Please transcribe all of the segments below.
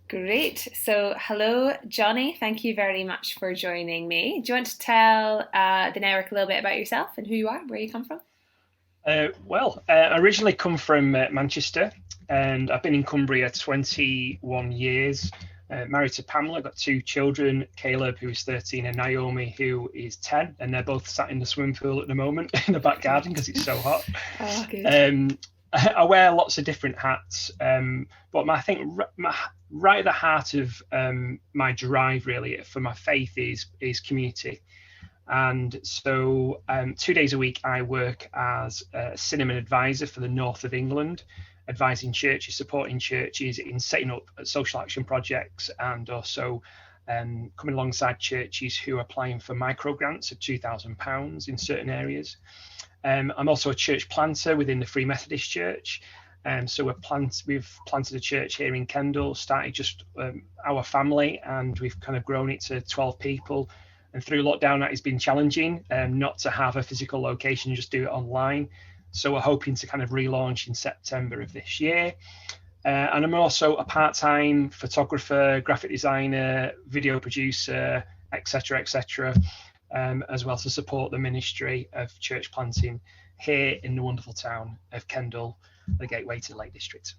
Great. So, hello, Johnny. Thank you very much for joining me. Do you want to tell the network a little bit about yourself and who you are, where you come from? I originally come from Manchester, and I've been in Cumbria 21 years. Married to Pamela, got two children, Caleb, who is 13, and Naomi, who is 10, and they're both sat in the swimming pool at the moment in the back garden Great. because it's so hot. Oh, good. Um, I wear lots of different hats, but I think right at the heart of my drive, really, for my faith is community. And so 2 days a week, I work as a cinnamon advisor for the north of England, advising churches, supporting churches in setting up social action projects, and also coming alongside churches who are applying for micro grants of £2,000 in certain areas. I'm also a church planter within the Free Methodist Church. So we've planted a church here in Kendal, started just our family, and we've kind of grown it to 12 people. And through lockdown, that has been challenging, not to have a physical location, just do it online. So we're hoping to kind of relaunch in September of this year. And I'm also a part-time photographer, graphic designer, video producer, etc., as well to support the ministry of church planting here in the wonderful town of Kendal, the gateway to the Lake District.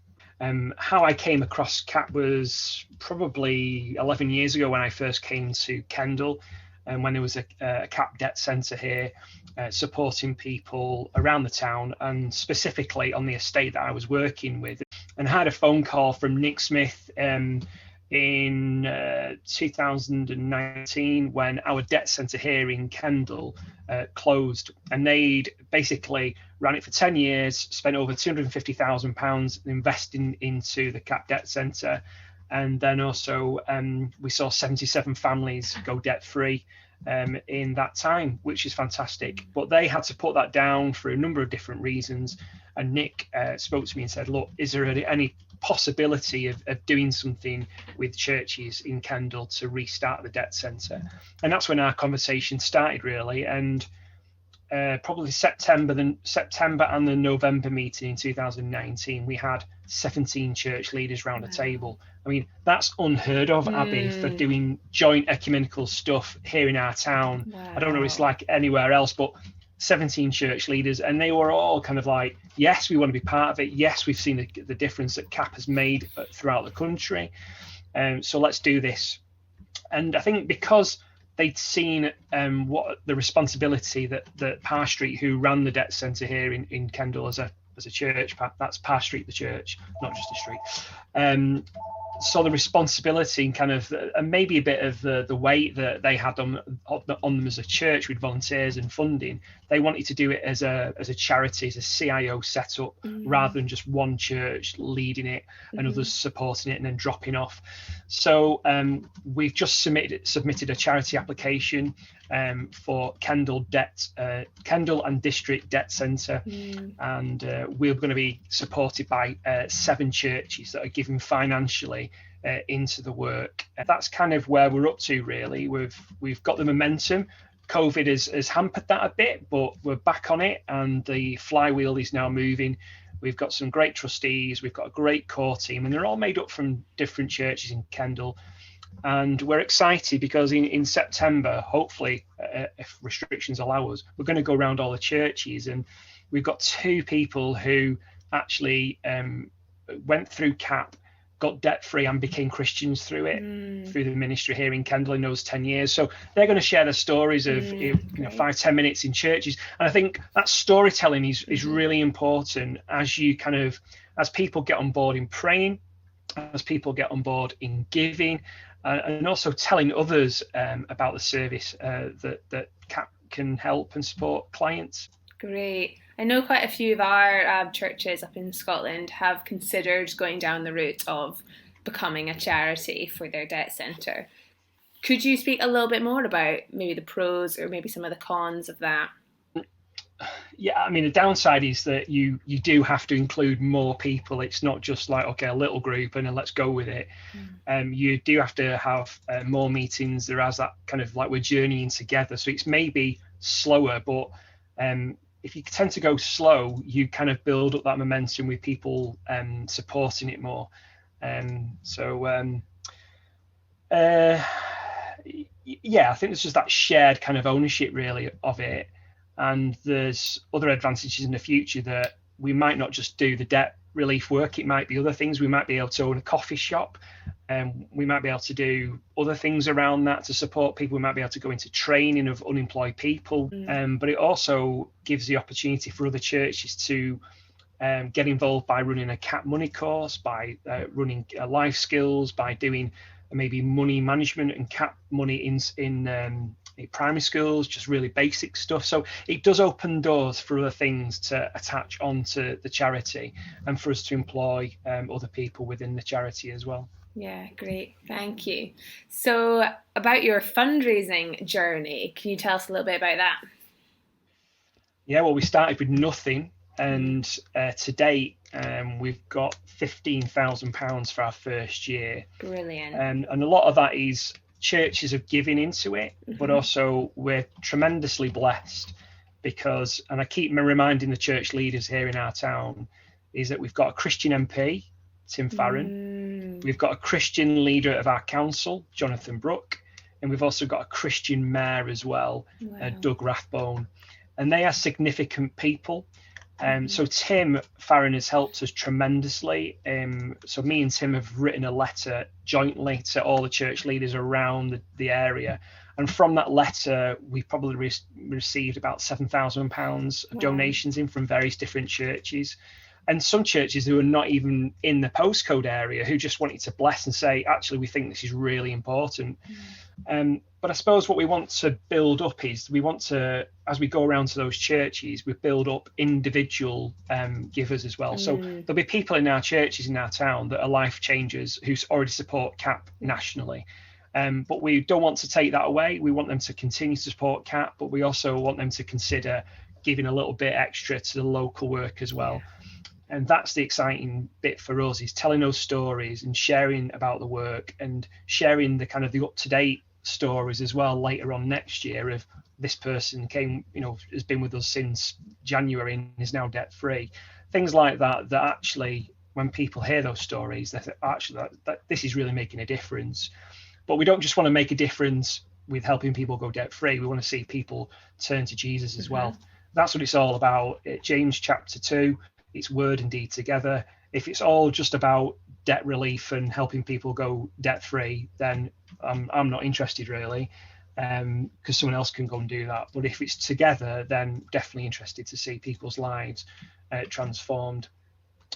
How I came across CAP was probably 11 years ago when I first came to Kendal, and when there was a CAP debt centre here, supporting people around the town and specifically on the estate that I was working with. And I had a phone call from Nick Smith in 2019 when our debt centre here in Kendal closed, and they'd basically ran it for 10 years, spent over £250,000 investing into the CAP debt centre. And then also we saw 77 families go debt free in that time, which is fantastic. But they had to put that down for a number of different reasons. And Nick spoke to me and said, look, is there any possibility of doing something with churches in Kendal to restart the debt centre? And that's when our conversation started, really. And probably September and the November meeting in 2019, we had 17 church leaders round a table. I mean, that's unheard of, Abby, for Mm, doing joint ecumenical stuff here in our town. I don't know if it's wow. like anywhere else, but 17 church leaders, and they were all kind of like, yes, we want to be part of it. Yes, we've seen the difference that CAP has made throughout the country. So let's do this. And I think because they'd seen what the responsibility that Parr Street, who ran the debt centre here in Kendal as a church, that's Parr Street, the church, not just a street. So the responsibility and kind of and maybe a bit of the weight that they had on them as a church with volunteers and funding, they wanted to do it as a charity, as a CIO setup, rather Mm, than just one church leading it and mhm. others supporting it and then dropping off. So we've just submitted a charity application for Kendal and District Debt Centre, Mm, and we're going to be supported by 7 churches that are giving financially into the work. That's kind of where we're up to, really. We've got the momentum. COVID has hampered that a bit, but we're back on it, and the flywheel is now moving. We've got some great trustees, we've got a great core team, and they're all made up from different churches in Kendal. And we're excited because in September, hopefully, if restrictions allow us, we're going to go around all the churches. And we've got 2 people who actually went through CAP, got debt free, and became Christians through it, mm, through the ministry here in Kendal in those 10 years. So they're going to share their stories of great. 5-10 minutes in churches. And I think that storytelling is Hmm. really important as people get on board in praying, as people get on board in giving, and also telling others about the service that CAP can help and support clients. Great. I know quite a few of our churches up in Scotland have considered going down the route of becoming a charity for their debt centre. Could you speak a little bit more about maybe the pros or maybe some of the cons of that? Yeah, I mean, the downside is that you do have to include more people. It's not just like, okay, a little group and then let's go with it. Mm, You do have to have more meetings. There is that kind of like we're journeying together, so it's maybe slower, but if you tend to go slow, you kind of build up that momentum with people supporting it more. So Uh, yeah, I think there's just that shared kind of ownership really of it, and there's other advantages in the future that we might not just do the debt relief work. It might be other things. We might be able to own a coffee shop, and we might be able to do other things around that to support people. We might be able to go into training of unemployed people, but it also gives the opportunity for other churches to get involved by running a CAP money course, by running life skills, by doing maybe money management and CAP money in primary schools, just really basic stuff. So it does open doors for other things to attach onto the charity and for us to employ other people within the charity as well. Yeah, great. Thank you. So, about your fundraising journey, can you tell us a little bit about that? Yeah, well, we started with nothing, and to date, we've got £15,000 for our first year. Brilliant. And a lot of that is churches are giving into it, but also we're tremendously blessed because, and I keep reminding the church leaders here in our town, is that we've got a Christian MP, Tim Farron, we've got a Christian leader of our council, Jonathan Brooke, and we've also got a Christian mayor as well, Doug Rathbone, and they are significant people. So Tim Farron has helped us tremendously. So me and Tim have written a letter jointly to all the church leaders around the area. And from that letter, we probably received about £7,000 of donations in from various different churches. And some churches who are not even in the postcode area who just wanted to bless and say, actually, we think this is really important. But I suppose what we want to build up is we want to, as we go around to those churches, we build up individual givers as well. So there'll be people in our churches in our town that are life changers who already support CAP nationally. But we don't want to take that away. We want them to continue to support CAP, but we also want them to consider giving a little bit extra to the local work as well. And that's the exciting bit for us, is telling those stories and sharing about the work and sharing the kind of the up-to-date stories as well later on next year of this person came, has been with us since January and is now debt-free. Things like that actually, when people hear those stories, they think, actually, that this is really making a difference. But we don't just want to make a difference with helping people go debt-free. We want to see people turn to Jesus as well. That's what it's all about. James chapter 2, it's word and deed together. If it's all just about debt relief and helping people go debt free, then I'm not interested really, because someone else can go and do that. But if it's together, then definitely interested to see people's lives transformed.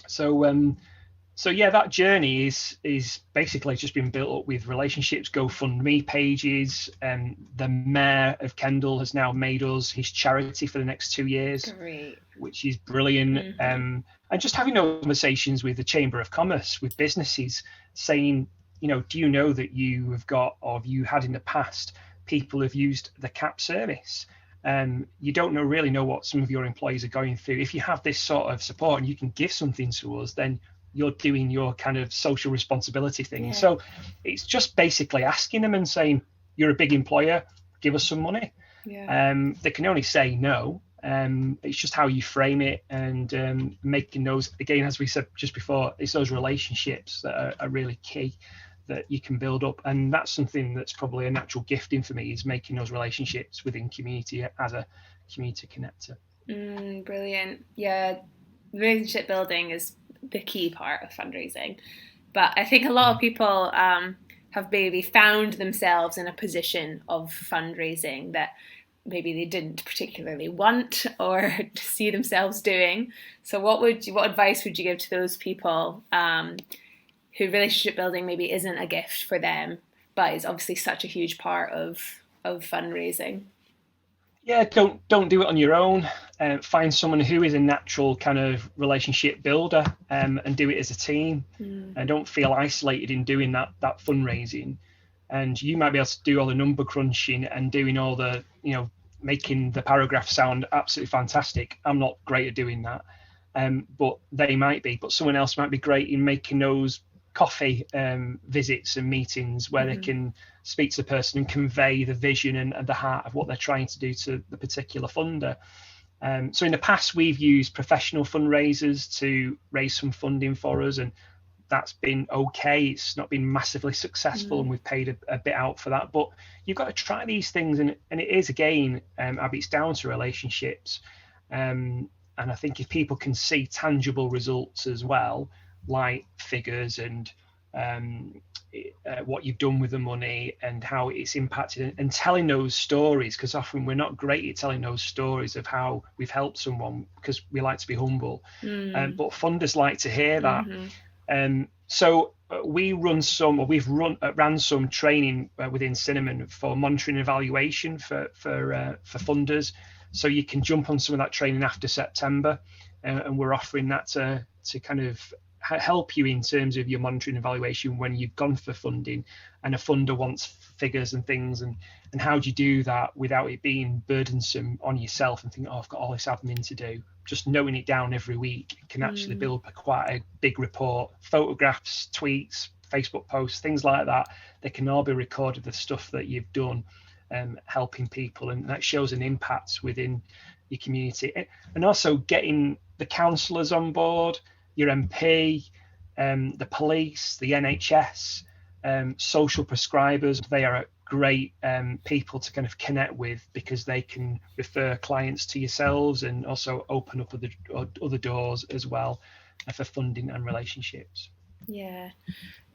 So yeah, that journey is basically just been built up with relationships, GoFundMe pages, and the mayor of Kendal has now made us his charity for the next 2 years. Great. Which is brilliant. And just having those conversations with the Chamber of Commerce, with businesses, saying, do you know that you have got, or have you had in the past, people who've used the CAP service? You don't really know what some of your employees are going through. If you have this sort of support and you can give something to us, then you're doing your kind of social responsibility thing. So it's just basically asking them and saying, you're a big employer, give us some money. They can only say no. It's just how you frame it, and making those, again, as we said just before, it's those relationships that are really key that you can build up. And that's something that's probably a natural gifting for me, is making those relationships within community as a community connector. Brilliant. Yeah, relationship building is the key part of fundraising. But I think a lot of people have maybe found themselves in a position of fundraising that maybe they didn't particularly want or see themselves doing. So what advice would you give to those people who relationship building maybe isn't a gift for them, but is obviously such a huge part of fundraising? Yeah, don't do it on your own. Find someone who is a natural kind of relationship builder, and do it as a team. And don't feel isolated in doing that fundraising. And you might be able to do all the number crunching and doing all the, making the paragraph sound absolutely fantastic. I'm not great at doing that, but they might be. But someone else might be great in making those coffee visits and meetings where they can speak to the person and convey the vision and the heart of what they're trying to do to the particular funder. So in the past, we've used professional fundraisers to raise some funding for us, and that's been okay. It's not been massively successful, and we've paid a bit out for that. But you've got to try these things, and it is again, Abby, it's down to relationships. And I think if people can see tangible results as well, like figures and what you've done with the money and how it's impacted, and telling those stories, because often we're not great at telling those stories of how we've helped someone because we like to be humble. But funders like to hear that. So we've ran some training within Cinnamon for monitoring and evaluation for funders. So you can jump on some of that training after September, and we're offering that to kind of help you in terms of your monitoring and evaluation when you've gone for funding and a funder wants figures and things, and how do you do that without it being burdensome on yourself and think, oh, I've got all this admin to do. Just knowing it down every week can actually build quite a big report. Photographs, tweets, Facebook posts, things like that, they can all be recorded, the stuff that you've done, helping people, and that shows an impact within your community. And also getting the councillors on board, your MP, the police, the NHS, social prescribers. They are great people to kind of connect with, because they can refer clients to yourselves and also open up other doors as well for funding and relationships. Yeah.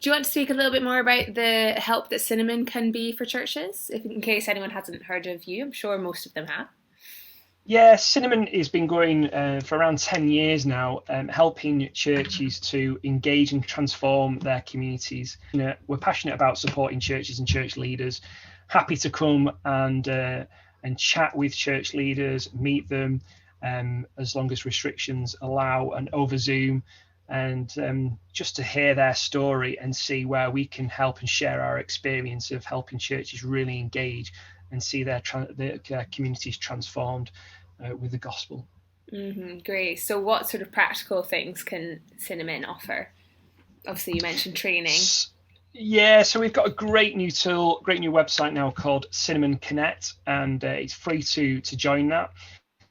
Do you want to speak a little bit more about the help that Cinnamon can be for churches, in case anyone hasn't heard of you? I'm sure most of them have. Yeah, Cinnamon has been going for around 10 years now, helping churches to engage and transform their communities. We're passionate about supporting churches and church leaders. Happy to come and chat with church leaders, meet them, as long as restrictions allow, and over Zoom, and just to hear their story and see where we can help and share our experience of helping churches really engage and see their communities transformed with the gospel. Great. So what sort of practical things can Cinnamon offer? Obviously you mentioned training. Yeah, so we've got a great new tool, great new website now called Cinnamon Connect, and it's free to join that.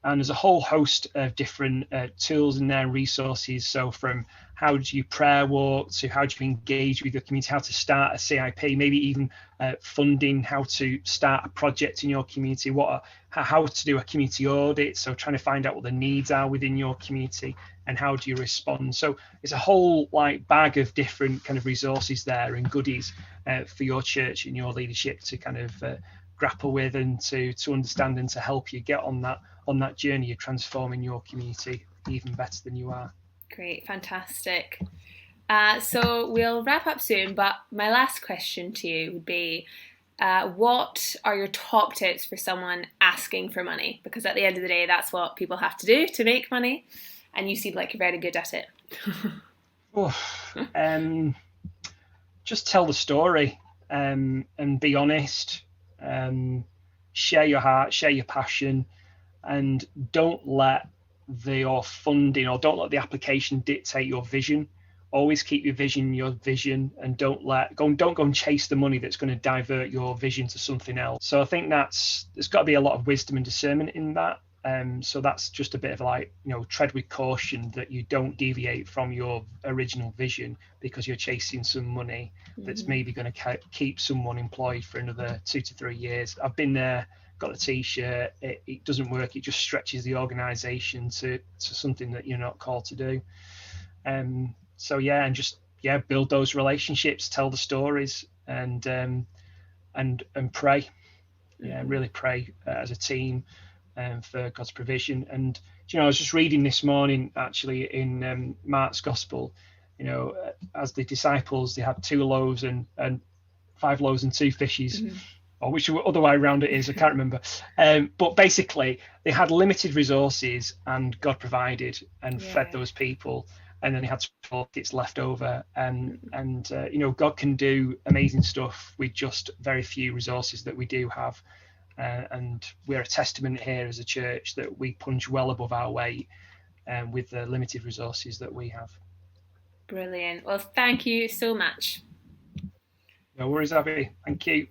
And there's a whole host of different tools in there, resources. So from how do you prayer walk to how do you engage with your community, how to start a CIP, maybe even funding, how to start a project in your community, how to do a community audit. So trying to find out what the needs are within your community and how do you respond. So it's a whole bag of different kind of resources there and goodies for your church and your leadership to kind of grapple with, and to understand and to help you get on that journey of transforming your community even better than you are. Great, fantastic. So we'll wrap up soon, but my last question to you would be, what are your top tips for someone asking for money? Because at the end of the day, that's what people have to do to make money, and you seem like you're very good at it. Just tell the story, and be honest. Share your heart, share your passion, and don't let your funding or don't let the application dictate your vision. Always keep your vision, and don't go and chase the money that's going to divert your vision to something else. So I think there's got to be a lot of wisdom and discernment in that. So that's just a bit of tread with caution, that you don't deviate from your original vision because you're chasing some money that's maybe going to keep someone employed for another 2 to 3 years. I've been there, got the t-shirt, it doesn't work. It just stretches the organization to something that you're not called to do. So yeah, and just build those relationships, tell the stories, and pray. Really pray as a team for God's provision. And I was just reading this morning actually in Mark's Gospel, as the disciples, they had 2 loaves and 5 loaves and 2 fishes, or which other way around it is, I can't remember. But basically, they had limited resources, and God provided and fed those people. And then they had 12 kits left over, and God can do amazing stuff with just very few resources that we do have. And we're a testament here as a church that we punch well above our weight with the limited resources that we have. Brilliant. Well, thank you so much. No worries, Abby. Thank you.